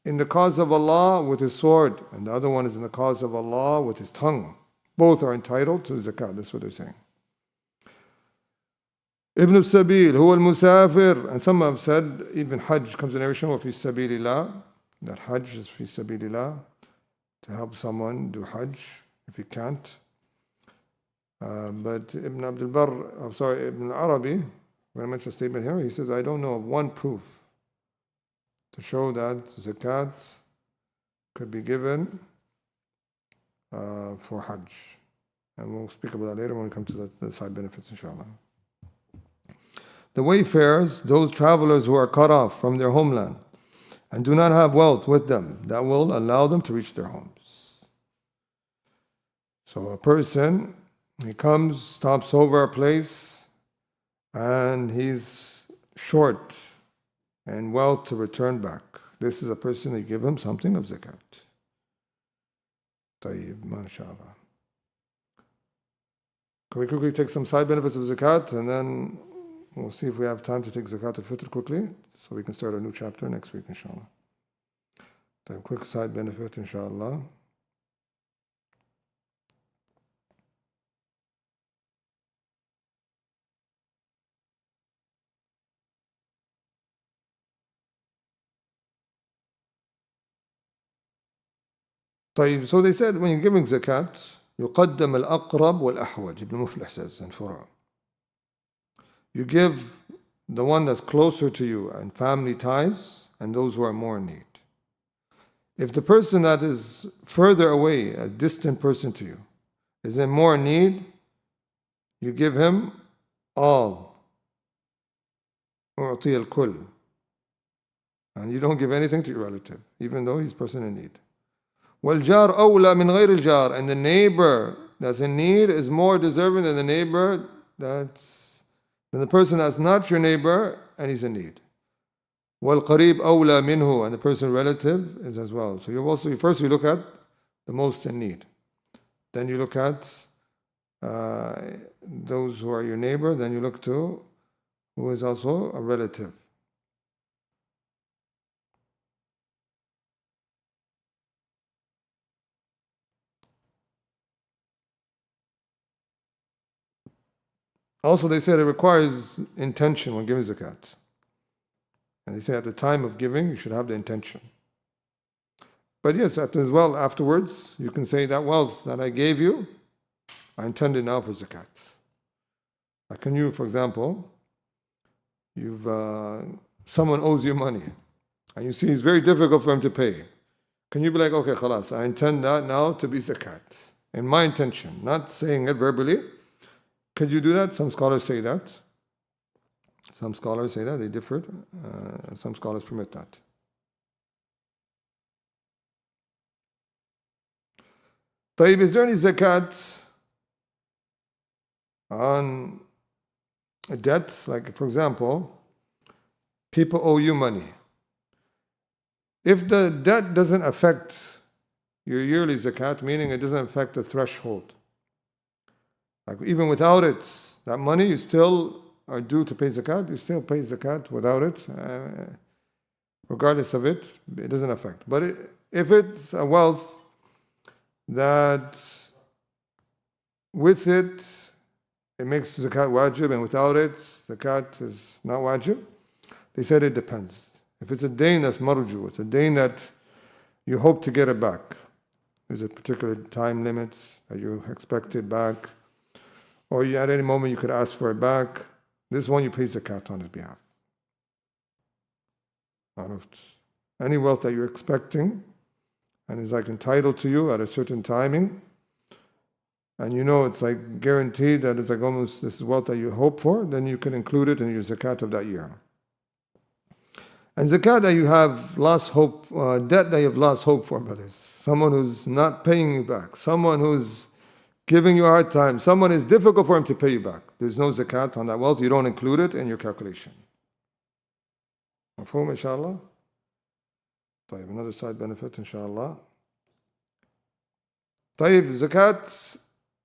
in the cause of Allah with his sword, and the other one is in the cause of Allah with his tongue. Both are entitled to zakat. That's what they're saying. Ibn al-Sabil, huwa al-musafir, and some have said even Hajj comes in narration of fi sabilillah, that Hajj is fi sabilillah, to help someone do Hajj if he can't. But Ibn Arabi, I'm going to mention a statement here, he says, I don't know of one proof to show that zakat could be given for Hajj. And we'll speak about that later when we come to the side benefits, inshallah. The wayfarers, those travelers who are cut off from their homeland and do not have wealth with them that will allow them to reach their homes. So a person He comes, stops over a place, and he's short and wealth to return back. This is a person that give him something of zakat. Tayyib, mashallah. Can we quickly take some side benefits of zakat, and then we'll see if we have time to take zakat al-fitr quickly, so we can start a new chapter next week, inshallah. Then quick side benefit, inshallah. طيب, so they said when you're giving zakat, يقدم الأقرب والأحوج. Ibn Muflih says in Fura. You give the one that's closer to you and family ties, and those who are more in need. If the person that is further away, a distant person to you, is in more need, you give him all. أعطي الكل. And you don't give anything to your relative, even though he's a person in need. وَالْجَارْ أَوْلَى مِنْ غَيْرِ الْجَارِ. And the neighbor that's in need is more deserving than the neighbor than the person that's not your neighbor and he's in need. وَالْقَرِيبْ أَوْلَى مِنْهُ. And the person relative is as well. So first you look at the most in need. Then you look at those who are your neighbor. Then you look to who is also a relative. Also, they said it requires intention when giving zakat. And they say at the time of giving, you should have the intention. But yes, as well, afterwards, you can say that wealth that I gave you, I intended now for zakat. Like can you, for example, someone owes you money, and you see it's very difficult for him to pay. Can you be like, okay, khalas, I intend that now to be zakat. In my intention, not saying it verbally. Could you do that? Some scholars say that. Some scholars say that. They differed. Some scholars permit that. طيب, is there any zakat on debts? Like, for example, people owe you money. If the debt doesn't affect your yearly zakat, meaning it doesn't affect the threshold, like even without it, that money you still are due to pay zakat, you still pay zakat without it, regardless of it, it doesn't affect. But if it's a wealth that with it makes zakat wajib, and without it, zakat is not wajib, they said it depends. If it's a dain that's marju, it's a dain that you hope to get it back, there's a particular time limit that you expect it back, or at any moment you could ask for it back, this one you pay zakat on his behalf. Out of any wealth that you're expecting and is like entitled to you at a certain timing, and you know it's like guaranteed that it's like almost this is wealth that you hope for, then you can include it in your zakat of that year. And zakat that you have lost hope, debt that you have lost hope for, brothers, someone who's not paying you back, someone who's giving you a hard time, someone is difficult for him to pay you back, there's no zakat on that wealth, you don't include it in your calculation. Mafhum, inshallah? طيب, another side benefit, inshallah. طيب, zakat,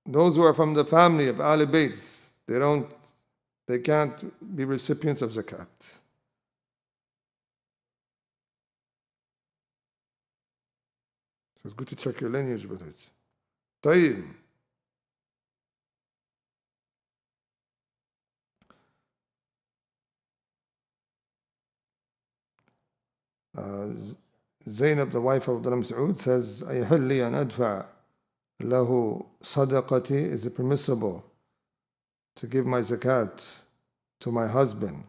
those who are from the family of Ahl Bayt, they can't be recipients of zakat. So it's good to check your lineage, brothers. طيب. Zainab, the wife of Abdul Mas'ud, says, أيحل لي أن أدفع له صدقتي? Is it permissible to give my zakat to my husband?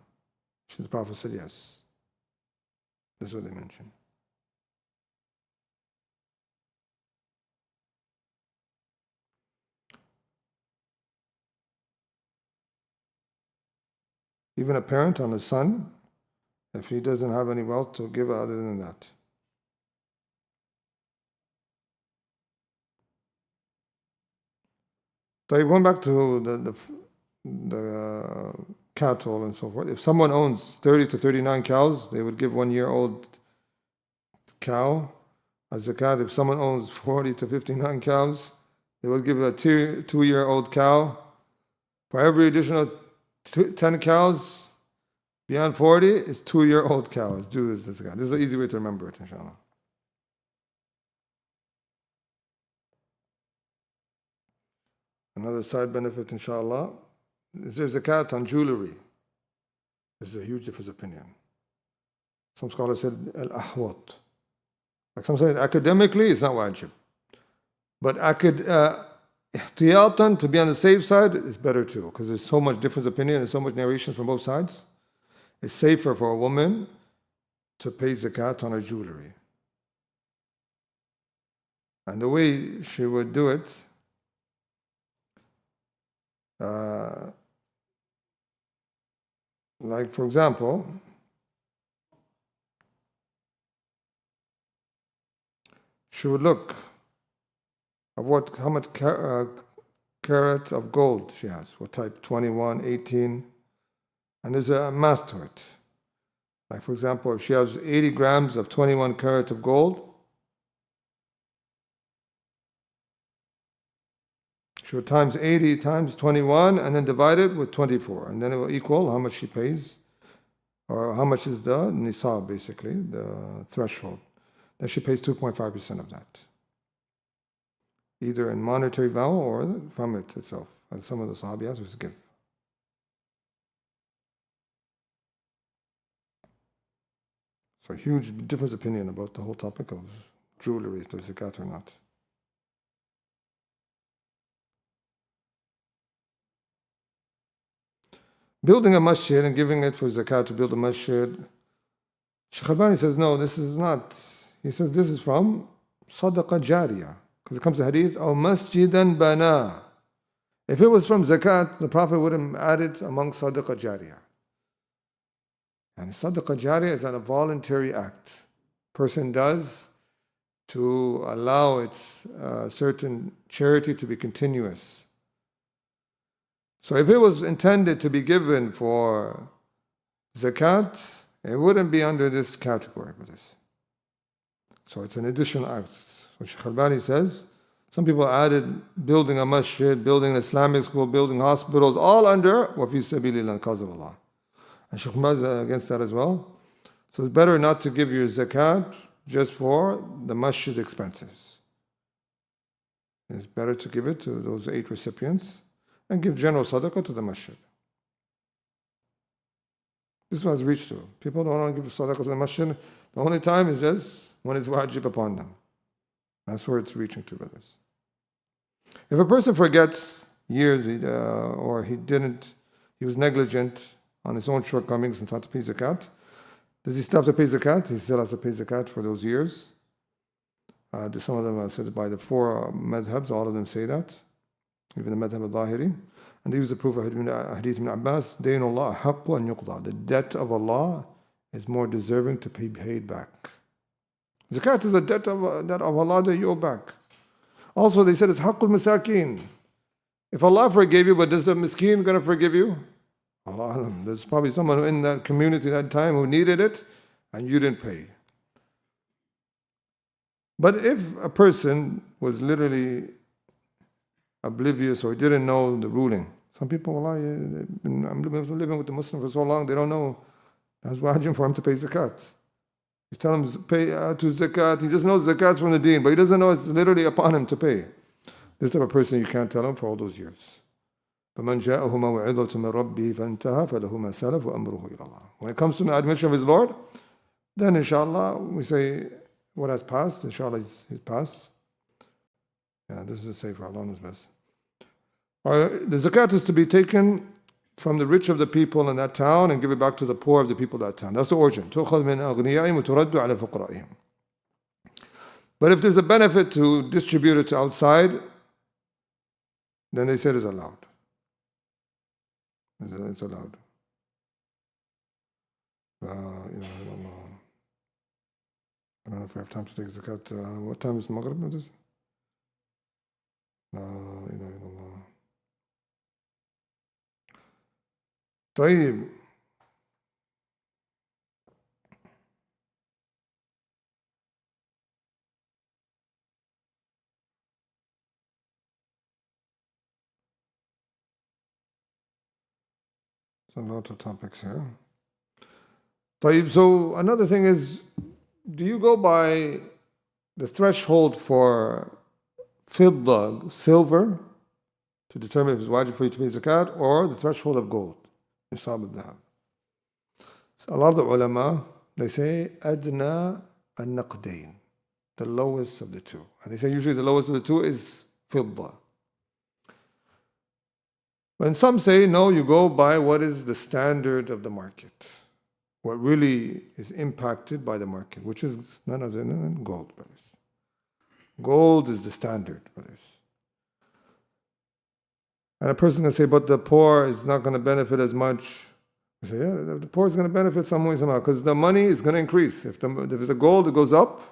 The Prophet said yes. That's what they mentioned. Even a parent on a son, if he doesn't have any wealth to give other than that. Going back to the cattle and so forth. If someone owns 30 to 39 cows, they would give 1-year-old cow as zakat. If someone owns 40 to 59 cows, they will give a 2-year-old cow. For every additional 10 cows beyond 40, it's 2-year-old cows due as zakat. This is an easy way to remember it, inshallah. Another side benefit, inshallah, is there zakat on jewelry. This is a huge difference of opinion. Some scholars said al-ahwat. Like some say academically, it's not wajib. But ihtiyatan, to be on the safe side, is better too, because there's so much difference of opinion and so much narrations from both sides. It's safer for a woman to pay zakat on her jewelry. And the way she would do it, like for example, she would look at how much carat of gold she has, what type, 21, 18, and there's a math to it. Like for example, if she has 80 grams of 21 carat of gold, she would times 80 times 21 and then divide it with 24, and then it will equal how much she pays, or how much is the nisab, basically, the threshold. Then she pays 2.5% of that, either in monetary value or from it itself, as some of the Sahabiyas would give. So huge difference of opinion about the whole topic of jewelry, if there's zakat or not. Building a masjid and giving it for zakat to build a masjid, Shaykh Albani says, no, this is not. He says this is from sadaqah jariyah, because it comes to hadith, or masjidan bana. If it was from zakat, the Prophet would have added among sadaqah jariyah. And sadaqah jariyah is a voluntary act person does to allow its certain charity to be continuous. So if it was intended to be given for zakat, it wouldn't be under this category for this. So it's an additional act. So Shaykh Albani says, some people added building a masjid, building an Islamic school, building hospitals, all under wa fi sabilillah, cause of Allah. And Shaykh Maz against that as well. So it's better not to give your zakat just for the masjid expenses. It's better to give it to those 8 recipients and give general sadaqah to the masjid. This was reached to. People don't want to give sadaqah to the masjid. The only time is just when it's wajib upon them. That's where it's reaching to, brothers. If a person forgets years or he was negligent on his own shortcomings and not to pay zakat, does he still have to pay zakat? He still has to pay zakat for those years. Some of them are said by the 4 madhabs, all of them say that. Even the madhab al-Zahiri. And they use the proof of Hadith ibn Abbas, Dayn Allah haqqu an yuqda. The debt of Allah is more deserving to be paid back. Zakat is a debt of Allah that you owe back. Also, they said it's haqqul masakin. If Allah forgave you, but does the miskin going to forgive you? Allah alam. There's probably someone in that community at that time who needed it, and you didn't pay. But if a person was literally oblivious or didn't know the ruling, some people, I'm living with the Muslim for so long, they don't know that's wajib for him to pay zakat. You tell him to pay to zakat, he just knows zakat from the deen, but he doesn't know it's literally upon him to pay. This type of person you can't tell him for all those years. فَمَنْ جَاءَهُ مَوْعِظَةٌ مِّن رَبِّهِ فَانْتَهَى فَلَهُ مَا سَلَفَ وَأَمْرُهُ إِلَى اللَّهِ. When it comes to the admission of his Lord, then inshallah we say what has passed, inshallah is passed. Yeah, this is safe, Allah knows best. The zakat is to be taken from the rich of the people in that town and give it back to the poor of the people of that town. That's the origin. تُؤْخَذْ مِنْ أَغْنِيَائِهِمْ وَتُرَدُّ عَلَى فُقَرَائِهِمْ. But if there's a benefit to distribute it to outside, then they say it's allowed. It's allowed. I don't know if we have time to take zakat. What time is Maghrib? طيب. A lot of topics here. طيب, so another thing is, do you go by the threshold for fidda, silver, to determine if it's wajib for you to pay zakat, or the threshold of gold, nisab al-dhahab? So a lot of the ulama, they say adna al-naqdain, the lowest of the two. And they say usually the lowest of the two is fidda. When some say, no, you go by what is the standard of the market, what really is impacted by the market, which is none other than gold, brothers. Gold is the standard, brothers. And a person can say, but the poor is not going to benefit as much. I say, yeah, the poor is going to benefit some way, somehow, because the money is going to increase. If the gold goes up,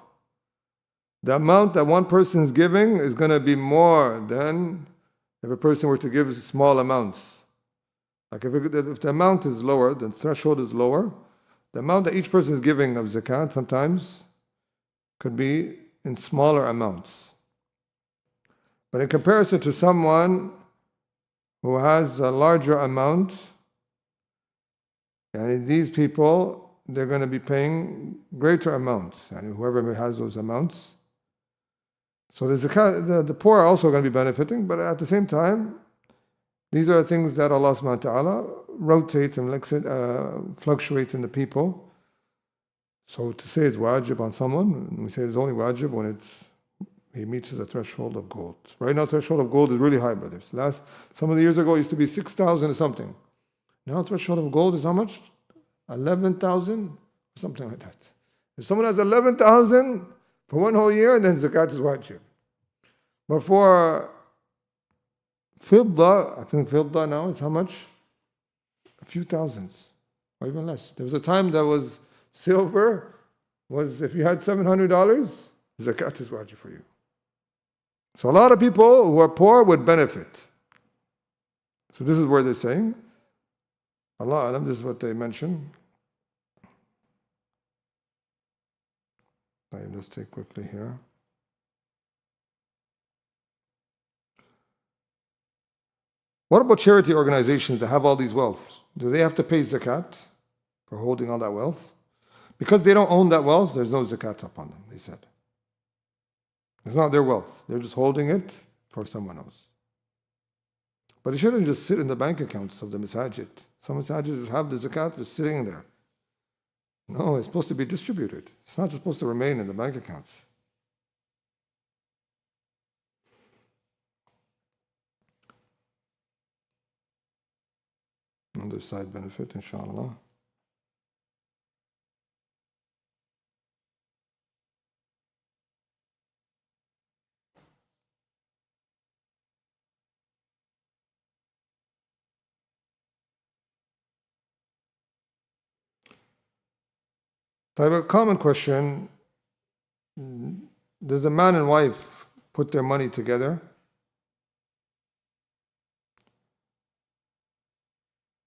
the amount that one person is giving is going to be more than if a person were to give small amounts. Like if the amount is lower, the threshold is lower, the amount that each person is giving of zakat sometimes could be in smaller amounts. But in comparison to someone who has a larger amount, and these people, they're going to be paying greater amounts, and whoever has those amounts. So the poor are also going to be benefiting, but at the same time, these are things that Allah subhanahu wa ta'ala rotates and fluctuates in the people. So to say it's wajib on someone, we say it's only wajib when he meets the threshold of gold. Right now, the threshold of gold is really high, brothers. Some of the years ago, it used to be 6,000 or something. Now the threshold of gold is how much? 11,000? Something like that. If someone has 11,000 for one whole year, then zakat is wajib. But for fidda, I think fidda now is how much? A few thousands, or even less. There was a time that was silver, was if you had $700, zakat is wajib for you. So a lot of people who are poor would benefit. So this is where they're saying, Allah Alam, this is what they mention. Let's take quickly here. What about charity organizations that have all these wealth? Do they have to pay zakat for holding all that wealth? Because they don't own that wealth, there's no zakat upon them, they said. It's not their wealth. They're just holding it for someone else. But it shouldn't just sit in the bank accounts of the masajid. Some masajids have the zakat just sitting there. No, it's supposed to be distributed. It's not just supposed to remain in the bank accounts. Another side benefit, inshallah. I have a common question. Does the man and wife put their money together?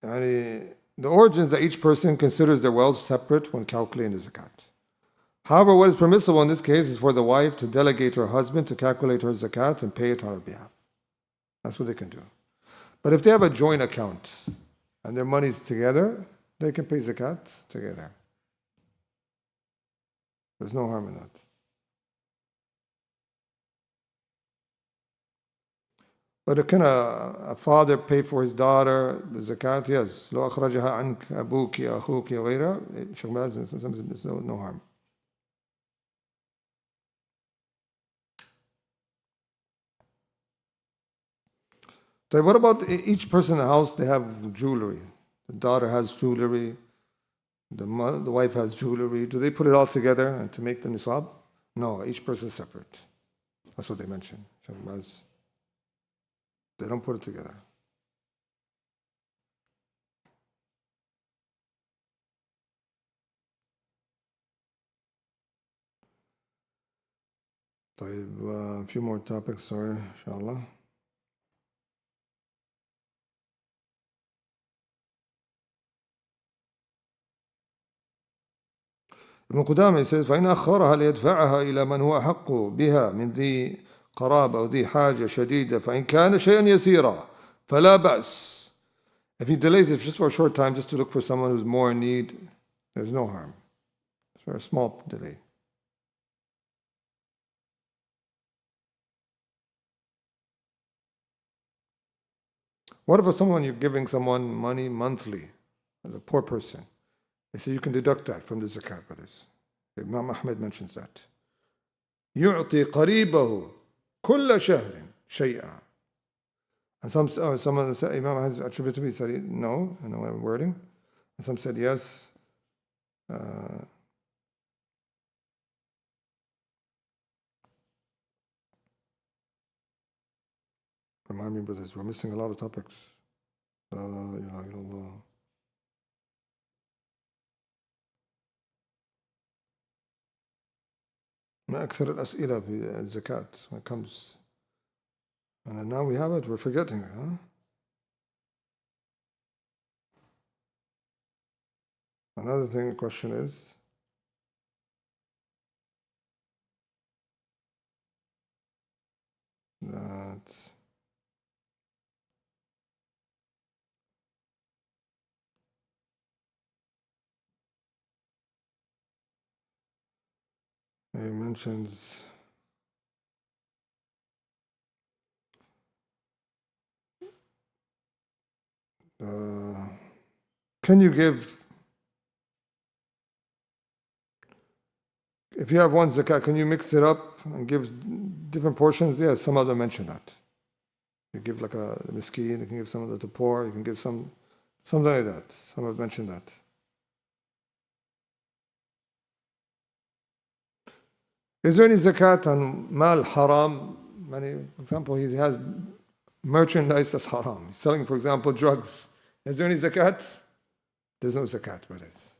And the origin is that each person considers their wealth separate when calculating the zakat. However, what is permissible in this case is for the wife to delegate her husband to calculate her zakat and pay it on her behalf. That's what they can do. But if they have a joint account and their money's together, they can pay zakat together. There's no harm in that. But can a father pay for his daughter the zakat? Yes. لو أخرجها عنك أبوك أخوك غيره. There's no harm. So what about each person in the house? They have jewelry. The daughter has jewelry. The wife has jewelry. Do they put it all together and to make the nisab? No, each person is separate. That's what they mentioned. They don't put it together. A few more topics, sorry, inshallah. Ibn Qudama says, فإن أخرها ليدفعها إلى من هو أحق بها من ذي قرابة أو ذي حاجة شديدة فإن كان شيئا يسيرا فلا بأس. If he delays it just for a short time, just to look for someone who's more in need, there's no harm. It's a very small delay. What if someone you're giving someone money monthly, as a poor person? They say you can deduct that from the zakat, brothers. Imam Ahmed mentions that. يعطي قريبه كل شهر شيئا. And some said, Imam has attributed to me, said no, I know I'm wording. And some said yes. Remind me, brothers, we're missing a lot of topics. La ilaha illallah. ما أكثر الأسئلة في الزكاة when it comes. And now we have it, we're forgetting it, huh? Another thing, the question is, that he mentions can you give, if you have one zakat, can you mix it up and give different portions? Yes, some of them mention that. You give like a miskeen, you can give some of it to poor, you can give something like that. Some have mentioned that. Is there any zakat on mal haram? For example, he has merchandise that's haram. He's selling, for example, drugs. Is there any zakat? There's no zakat, brothers.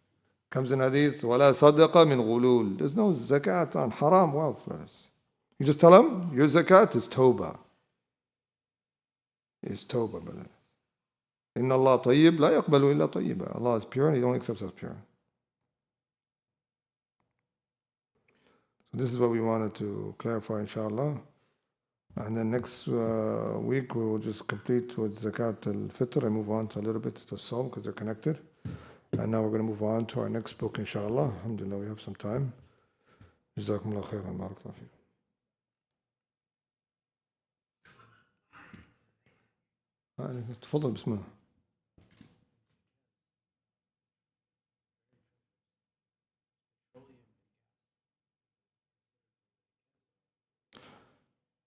Comes in hadith, وَلَا صَدَقَ مِنْ غُلُولٍ. There's no zakat on haram wealth, brothers. You just tell him, your zakat is tawbah. Is tawbah, brother. إِنَّ اللَّهَ طَيِّبٌ لَا يَقْبَلُ إِلَّا طَيِّبًا. Allah is pure and He only accepts as pure. So this is what we wanted to clarify, inshallah. And then next week we will just complete with Zakat al-Fitr and move on to a little bit to Sawm because they're connected. And now we're going to move on to our next book, inshallah. Alhamdulillah, we have some time. Jazakumullah khairan, barakallahu fiik. تفضل بسم الله.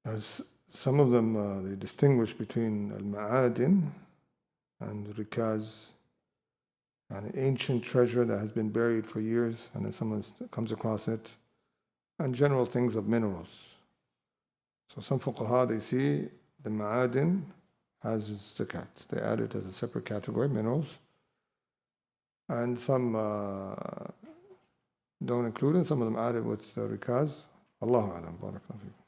As some of them, they distinguish between al-ma'adin and rikaz, an ancient treasure that has been buried for years, and then someone comes across it, and general things of minerals. So some fuqaha, they see the ma'adin has zakat. They add it as a separate category, minerals. And some don't include it, some of them add it with rikaz. Allahu alam, barakallahu fiik.